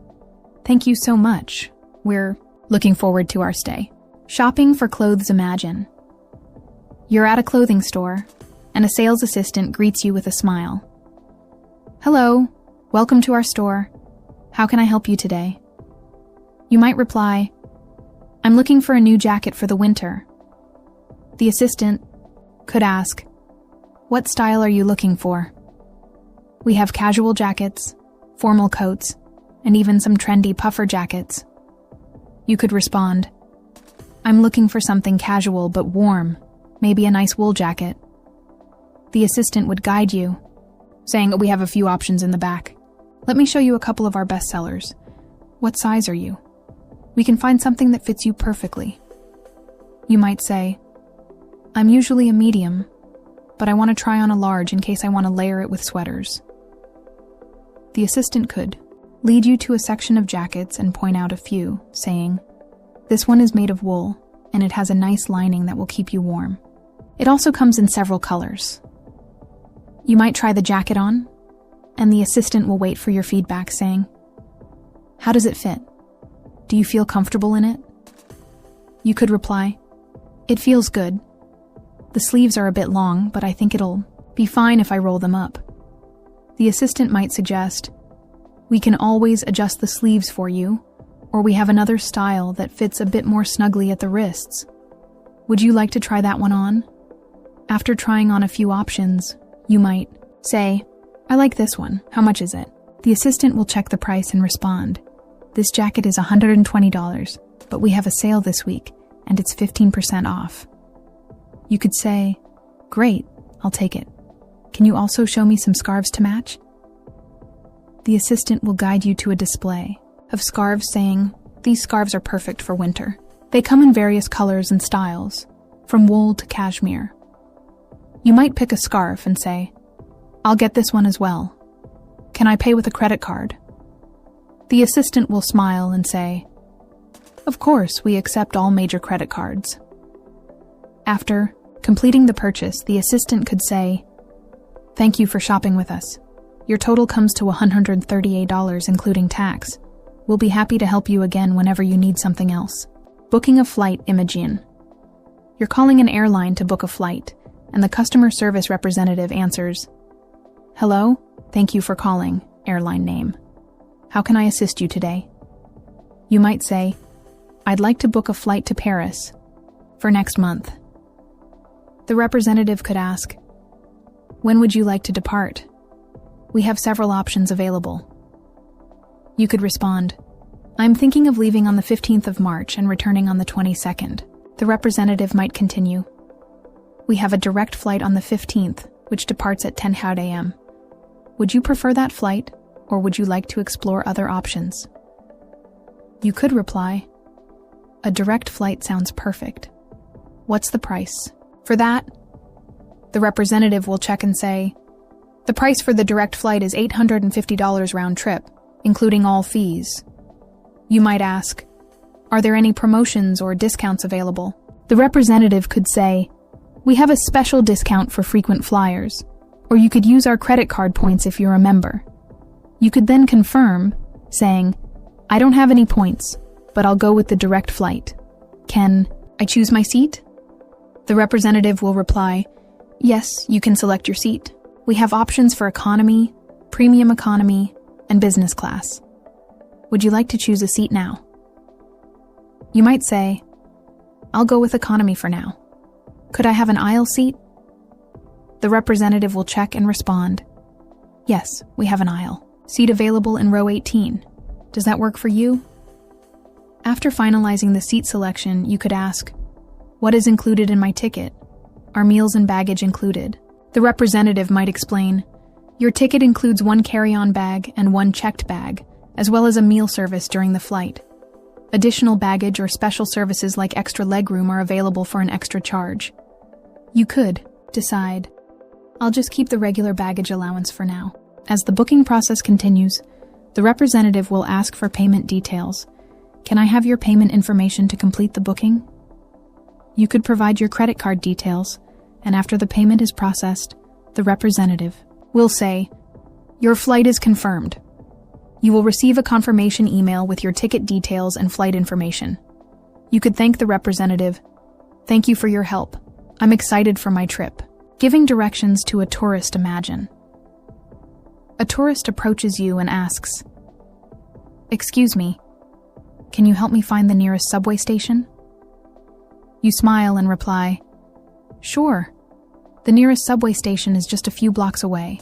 thank you so much. We're looking forward to our stay. Shopping for clothes. Imagine you're at a clothing store, and a sales assistant greets you with a smile. Hello, welcome to our store. How can I help you today? You might reply, I'm looking for a new jacket for the winter. The assistant could ask, what style are you looking for? We have casual jackets, formal coats, and even some trendy puffer jackets. You could respond, I'm looking for something casual but warm, maybe a nice wool jacket. The assistant would guide you, saying we have a few options in the back. Let me show you a couple of our best sellers. What size are you? We can find something that fits you perfectly. You might say, I'm usually a medium, but I want to try on a large in case I want to layer it with sweaters. The assistant could lead you to a section of jackets and point out a few, saying, this one is made of wool, and it has a nice lining that will keep you warm. It also comes in several colors. You might try the jacket on, and the assistant will wait for your feedback, saying, how does it fit? Do you feel comfortable in it? You could reply, it feels good. The sleeves are a bit long, but I think it'll be fine if I roll them up. The assistant might suggest, we can always adjust the sleeves for you, or we have another style that fits a bit more snugly at the wrists. Would you like to try that one on? After trying on a few options, you might say, I like this one. How much is it? The assistant will check the price and respond, this jacket is $120, but we have a sale this week, and it's 15% off. You could say, great, I'll take it. Can you also show me some scarves to match? The assistant will guide you to a display of scarves, saying, these scarves are perfect for winter. They come in various colors and styles, from wool to cashmere. You might pick a scarf and say, I'll get this one as well. Can I pay with a credit card? The assistant will smile and say, of course, we accept all major credit cards. After completing the purchase, the assistant could say, thank you for shopping with us. Your total comes to $138, including tax. We'll be happy to help you again whenever you need something else. Booking a flight, Imogen. You're calling an airline to book a flight, and the customer service representative answers, "Hello, thank you for calling, airline name. How can I assist you today?" You might say, "I'd like to book a flight to Paris for next month." The representative could ask, "When would you like to depart? We have several options available." You could respond, "I'm thinking of leaving on the 15th of March and returning on the 22nd. The representative might continue, "We have a direct flight on the 15th, which departs at 10 a.m. Would you prefer that flight, or would you like to explore other options?" You could reply, "A direct flight sounds perfect. What's the price?" For that, the representative will check and say, "The price for the direct flight is $850 round trip, including all fees." You might ask, "Are there any promotions or discounts available?" The representative could say, "We have a special discount for frequent flyers, or you could use our credit card points if you're a member." You could then confirm, saying, "I don't have any points, but I'll go with the direct flight. Can I choose my seat?" The representative will reply, "Yes, you can select your seat. We have options for economy, premium economy, and business class. Would you like to choose a seat now?" You might say, "I'll go with economy for now. Could I have an aisle seat?" The representative will check and respond, "Yes, we have an aisle. Seat available in row 18. Does that work for you?" After finalizing the seat selection, you could ask, "What is included in my ticket? Are meals and baggage included?" The representative might explain, "Your ticket includes one carry-on bag and one checked bag, as well as a meal service during the flight. Additional baggage or special services like extra legroom are available for an extra charge." You could decide, "I'll just keep the regular baggage allowance for now." As the booking process continues, the representative will ask for payment details. "Can I have your payment information to complete the booking?" You could provide your credit card details, and after the payment is processed, the representative will say, "Your flight is confirmed." You will receive a confirmation email with your ticket details and flight information. You could thank the representative, "Thank you for your help. I'm excited for my trip." Giving directions to a tourist, imagine. A tourist approaches you and asks, "Excuse me, can you help me find the nearest subway station?" You smile and reply, "Sure. The nearest subway station is just a few blocks away.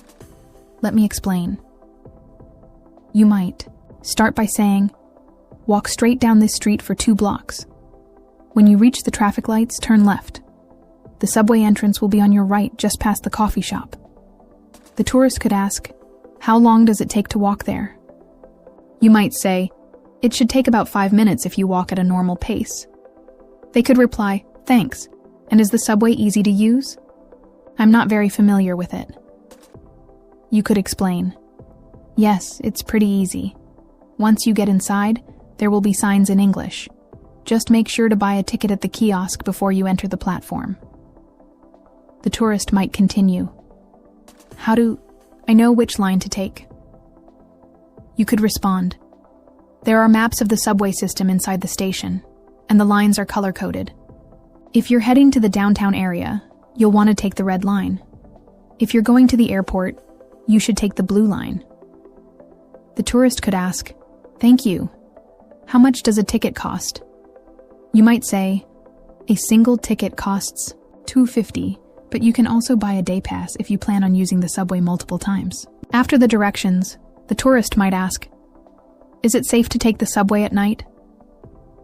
Let me explain." You might start by saying, "Walk straight down this street for 2 blocks. When you reach the traffic lights, turn left. The subway entrance will be on your right, just past the coffee shop." The tourist could ask, "How long does it take to walk there?" You might say, "It should take about 5 minutes if you walk at a normal pace." They could reply, "Thanks. And is the subway easy to use? I'm not very familiar with it." You could explain, "Yes, it's pretty easy. Once you get inside, there will be signs in English. Just make sure to buy a ticket at the kiosk before you enter the platform." The tourist might continue, "How do I know which line to take?" You could respond, "There are maps of the subway system inside the station, and the lines are color-coded. If you're heading to the downtown area, you'll want to take the red line. If you're going to the airport, you should take the blue line." The tourist could ask, "Thank you. How much does a ticket cost?" You might say, "A single ticket costs $2.50, but you can also buy a day pass if you plan on using the subway multiple times." After the directions, the tourist might ask, "Is it safe to take the subway at night?"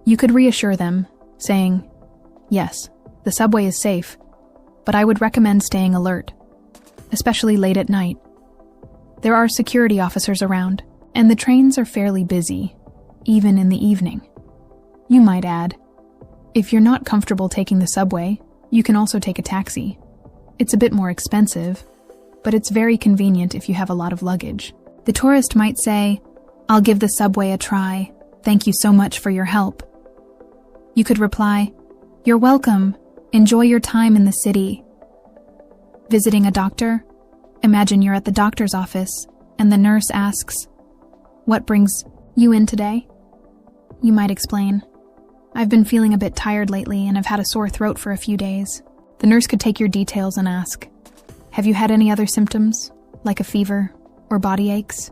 You could reassure them, saying, "Yes, the subway is safe, but I would recommend staying alert, especially late at night. There are security officers around, and the trains are fairly busy, even in the evening." You might add, "If you're not comfortable taking the subway, you can also take a taxi. It's a bit more expensive, but it's very convenient if you have a lot of luggage." The tourist might say, "I'll give the subway a try. Thank you so much for your help." You could reply, "You're welcome. Enjoy your time in the city." Visiting a doctor? Imagine you're at the doctor's office, and the nurse asks, "What brings you in today?" You might explain, "I've been feeling a bit tired lately and have had a sore throat for a few days." The nurse could take your details and ask, "Have you had any other symptoms, like a fever or body aches?"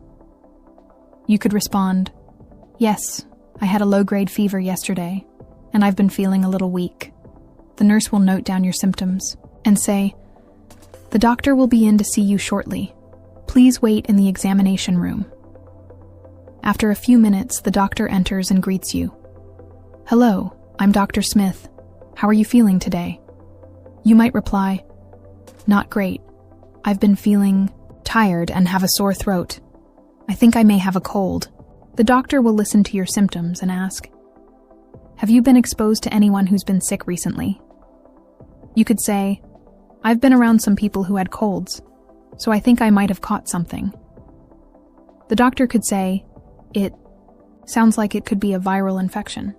You could respond, "Yes, I had a low-grade fever yesterday, and I've been feeling a little weak." The nurse will note down your symptoms and say, "The doctor will be in to see you shortly. Please wait in the examination room." After a few minutes, the doctor enters and greets you. "Hello, I'm Dr. Smith. How are you feeling today?" You might reply, "Not great. I've been feeling tired and have a sore throat. I think I may have a cold." The doctor will listen to your symptoms and ask, "Have you been exposed to anyone who's been sick recently?" You could say, "I've been around some people who had colds, so I think I might have caught something." The doctor could say, "It sounds like it could be a viral infection.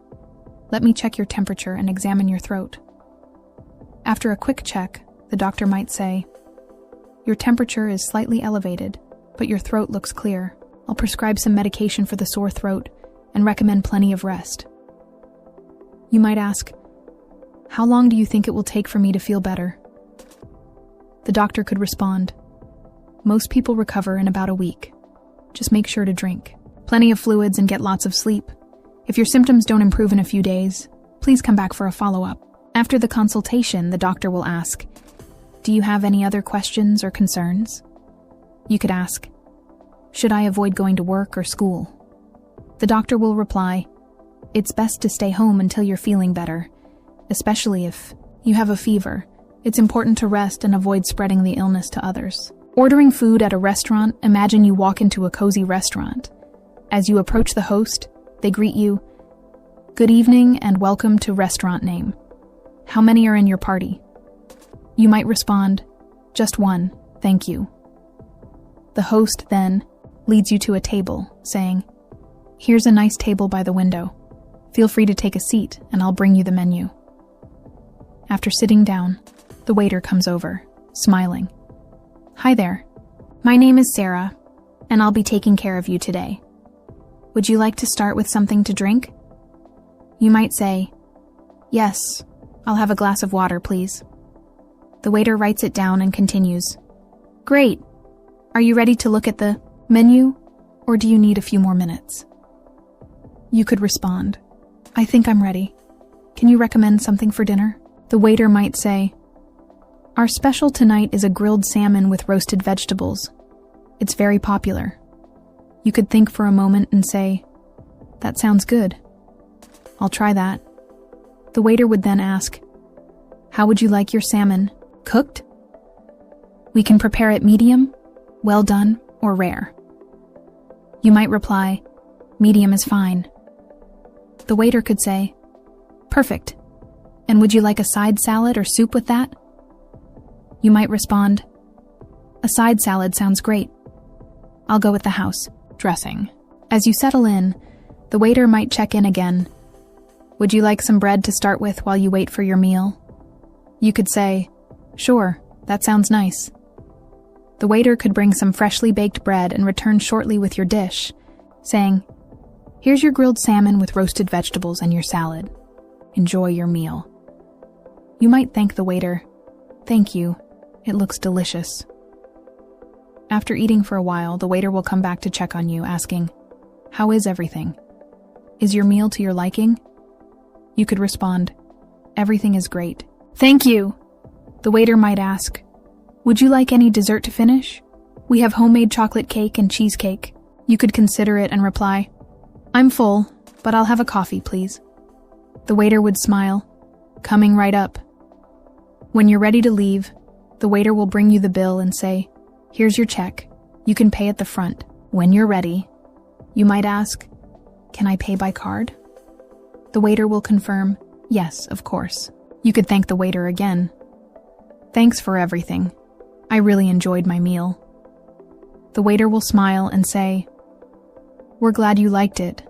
Let me check your temperature and examine your throat." After a quick check, the doctor might say, "Your temperature is slightly elevated, but your throat looks clear. I'll prescribe some medication for the sore throat and recommend plenty of rest." You might ask, "How long do you think it will take for me to feel better?" The doctor could respond, "Most people recover in about a week. Just make sure to drink plenty of fluids and get lots of sleep. If your symptoms don't improve in a few days, please come back for a follow-up." After the consultation, the doctor will ask, "Do you have any other questions or concerns?" You could ask, "Should I avoid going to work or school?" The doctor will reply, "It's best to stay home until you're feeling better, especially if you have a fever. It's important to rest and avoid spreading the illness to others." Ordering food at a restaurant, imagine you walk into a cozy restaurant. As you approach the host, they greet you, "Good evening and welcome to restaurant name. How many are in your party?" You might respond, "Just one, thank you." The host then leads you to a table, saying, "Here's a nice table by the window. Feel free to take a seat and I'll bring you the menu." After sitting down, the waiter comes over, smiling. "Hi there. My name is Sarah, and I'll be taking care of you today. Would you like to start with something to drink?" You might say, "Yes, I'll have a glass of water, please." The waiter writes it down and continues, "Great. Are you ready to look at the menu, or do you need a few more minutes?" You could respond, "I think I'm ready. Can you recommend something for dinner?" The waiter might say, "Our special tonight is a grilled salmon with roasted vegetables. It's very popular." You could think for a moment and say, "That sounds good. I'll try that." The waiter would then ask, "How would you like your salmon? Cooked?" We can prepare it medium, well done, or rare. You might reply, "Medium is fine." The waiter could say, "Perfect. And would you like a side salad or soup with that?" You might respond, "A side salad sounds great. I'll go with the house dressing." As you settle in, the waiter might check in again. "Would you like some bread to start with while you wait for your meal?" You could say, "Sure, that sounds nice." The waiter could bring some freshly baked bread and return shortly with your dish, saying, "Here's your grilled salmon with roasted vegetables and your salad. Enjoy your meal." You might thank the waiter, "Thank you, it looks delicious." After eating for a while, the waiter will come back to check on you, asking, "How is everything? Is your meal to your liking?" You could respond, "Everything is great. Thank you." The waiter might ask, "Would you like any dessert to finish? We have homemade chocolate cake and cheesecake." You could consider it and reply, "I'm full, but I'll have a coffee, please." The waiter would smile, "Coming right up." When you're ready to leave, the waiter will bring you the bill and say, "Here's your check. You can pay at the front." When you're ready, you might ask, "Can I pay by card?" The waiter will confirm, "Yes, of course." You could thank the waiter again. "Thanks for everything. I really enjoyed my meal." The waiter will smile and say, "We're glad you liked it.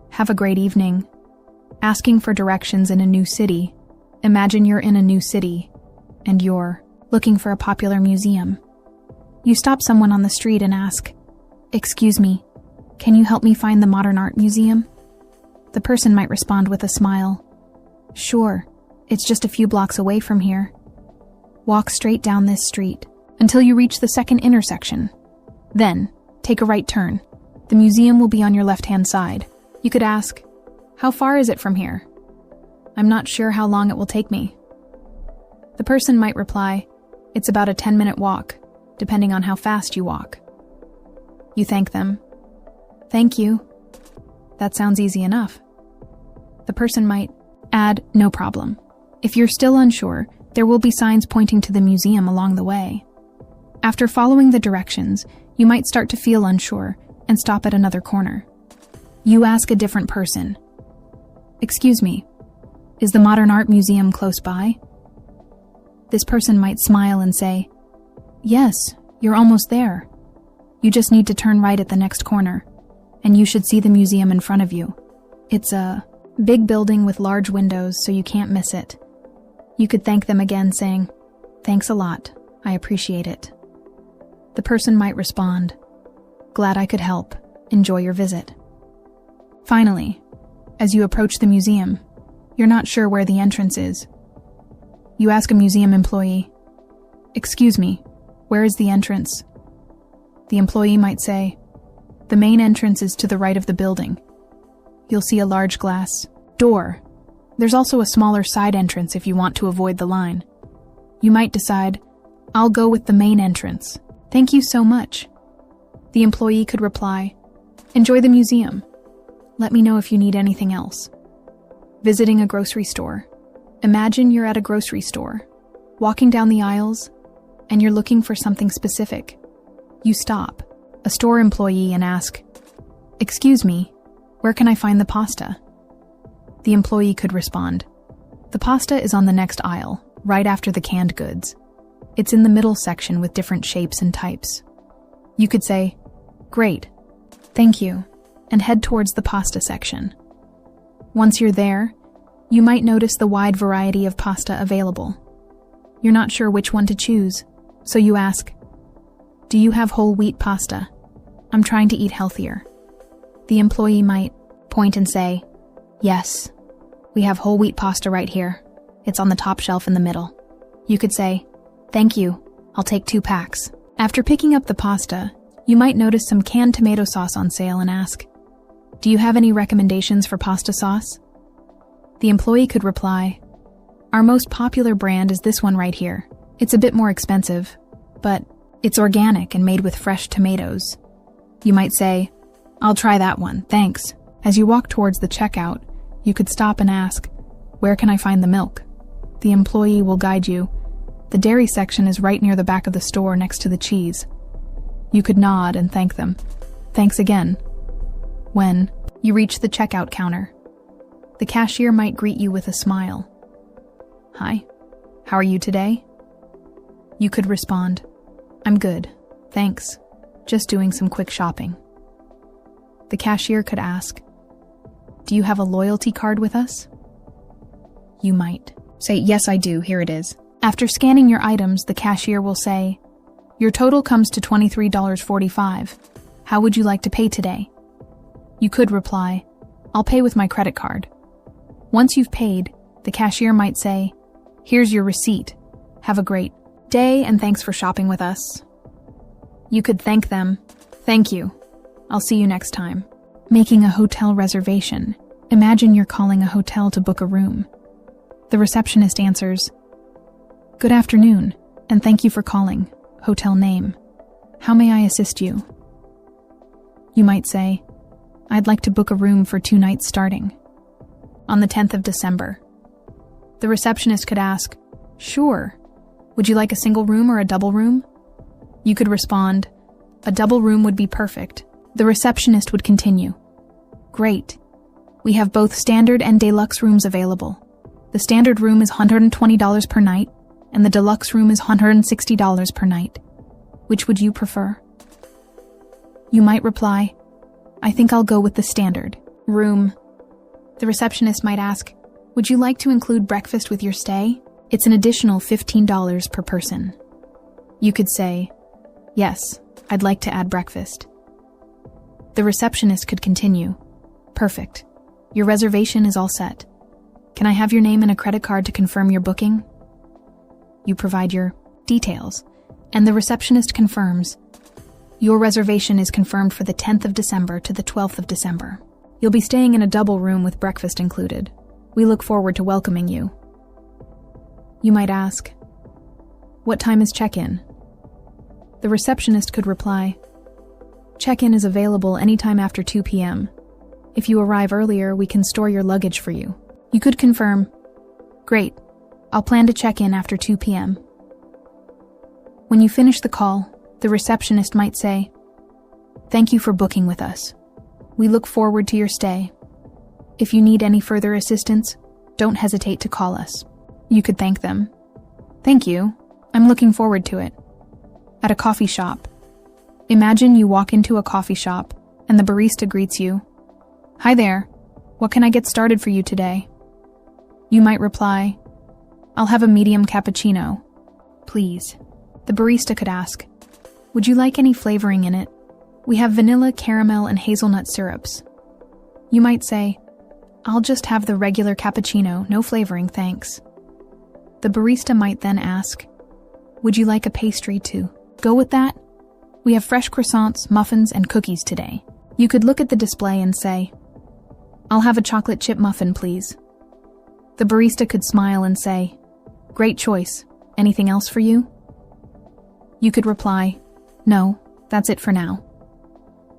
Have a great evening." Asking for directions in a new city. Imagine you're in a new city, and you're looking for a popular museum. You stop someone on the street and ask, Excuse me, can you help me find the Modern Art Museum? The person might respond with a smile. Sure, it's just a few blocks away from here. Walk straight down this street until you reach the second intersection. Then, take a right turn. The museum will be on your left-hand side. You could ask, how far is it from here? I'm not sure how long it will take me. The person might reply, it's about a 10-minute walk, depending on how fast you walk. You thank them. Thank you. That sounds easy enough. The person might add, no problem. If you're still unsure, there will be signs pointing to the museum along the way. After following the directions, you might start to feel unsure and stop at another corner. You ask a different person, excuse me, is the Modern Art Museum close by? This person might smile and say, yes, you're almost there. You just need to turn right at the next corner, and you should see the museum in front of you. It's a big building with large windows, so you can't miss it. You could thank them again, saying, thanks a lot, I appreciate it. The person might respond, glad I could help, enjoy your visit. Finally, as you approach the museum, you're not sure where the entrance is. You ask a museum employee, excuse me, where is the entrance? The employee might say, the main entrance is to the right of the building. You'll see a large glass door. There's also a smaller side entrance if you want to avoid the line. You might decide, I'll go with the main entrance. Thank you so much. The employee could reply, enjoy the museum. Let me know if you need anything else. Visiting a grocery store. Imagine you're at a grocery store, walking down the aisles, and you're looking for something specific. You stop a store employee and ask, excuse me, where can I find the pasta? The employee could respond, the pasta is on the next aisle, right after the canned goods. It's in the middle section with different shapes and types. You could say, great, thank you, and head towards the pasta section. Once you're there, you might notice the wide variety of pasta available. You're not sure which one to choose, so you ask, do you have whole wheat pasta? I'm trying to eat healthier. The employee might point and say, yes, we have whole wheat pasta right here. It's on the top shelf in the middle. You could say, thank you, I'll take 2 packs. After picking up the pasta, you might notice some canned tomato sauce on sale and ask, do you have any recommendations for pasta sauce? The employee could reply, our most popular brand is this one right here. It's a bit more expensive, but it's organic and made with fresh tomatoes. You might say, I'll try that one, thanks. As you walk towards the checkout, you could stop and ask, where can I find the milk? The employee will guide you. The dairy section is right near the back of the store next to the cheese. You could nod and thank them. Thanks again. When you reach the checkout counter, the cashier might greet you with a smile. Hi, how are you today? You could respond, I'm good, thanks, just doing some quick shopping. The cashier could ask, do you have a loyalty card with us? You might say, yes, I do, here it is. After scanning your items, the cashier will say, your total comes to $23.45. How would you like to pay today? You could reply, I'll pay with my credit card. Once you've paid, the cashier might say, here's your receipt. Have a great day and thanks for shopping with us. You could thank them. Thank you. I'll see you next time. Making a hotel reservation. Imagine you're calling a hotel to book a room. The receptionist answers, good afternoon, and thank you for calling. Hotel name. How may I assist you? You might say, I'd like to book a room for 2 nights starting on the 10th of December. The receptionist could ask, sure. Would you like a single room or a double room? You could respond, a double room would be perfect. The receptionist would continue, great. We have both standard and deluxe rooms available. The standard room is $120 per night, and the deluxe room is $160 per night. Which would you prefer? You might reply, I think I'll go with the standard room. The receptionist might ask, would you like to include breakfast with your stay? It's an additional $15 per person. You could say, yes, I'd like to add breakfast. The receptionist could continue. Perfect. Your reservation is all set. Can I have your name and a credit card to confirm your booking? You provide your details, and the receptionist confirms. Your reservation is confirmed for the 10th of December to the 12th of December. You'll be staying in a double room with breakfast included. We look forward to welcoming you. You might ask, what time is check-in? The receptionist could reply, check-in is available anytime after 2 p.m. If you arrive earlier, we can store your luggage for you. You could confirm, great, I'll plan to check in after 2 p.m. When you finish the call, the receptionist might say, thank you for booking with us. We look forward to your stay. If you need any further assistance, don't hesitate to call us. You could thank them. Thank you. I'm looking forward to it. At a coffee shop. Imagine you walk into a coffee shop and the barista greets you. Hi there. What can I get started for you today? You might reply, I'll have a medium cappuccino. Please. The barista could ask, would you like any flavoring in it? We have vanilla, caramel, and hazelnut syrups. You might say, I'll just have the regular cappuccino, no flavoring, thanks. The barista might then ask, would you like a pastry to go with that? We have fresh croissants, muffins, and cookies today. You could look at the display and say, I'll have a chocolate chip muffin, please. The barista could smile and say, great choice. Anything else for you? You could reply, no, that's it for now.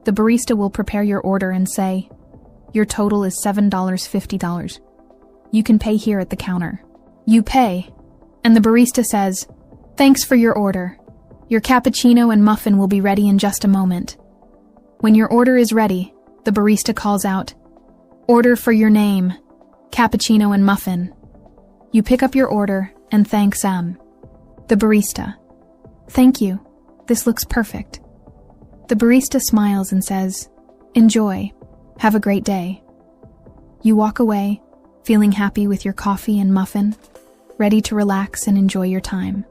The barista will prepare your order and say, your total is $7.50. You can pay here at the counter. You pay, and the barista says, thanks for your order. Your cappuccino and muffin will be ready in just a moment. When your order is ready, the barista calls out, order for your name, cappuccino and muffin. You pick up your order and thank Sam. The barista, thank you. This looks perfect. The barista smiles and says, enjoy. Have a great day. You walk away, feeling happy with your coffee and muffin, ready to relax and enjoy your time.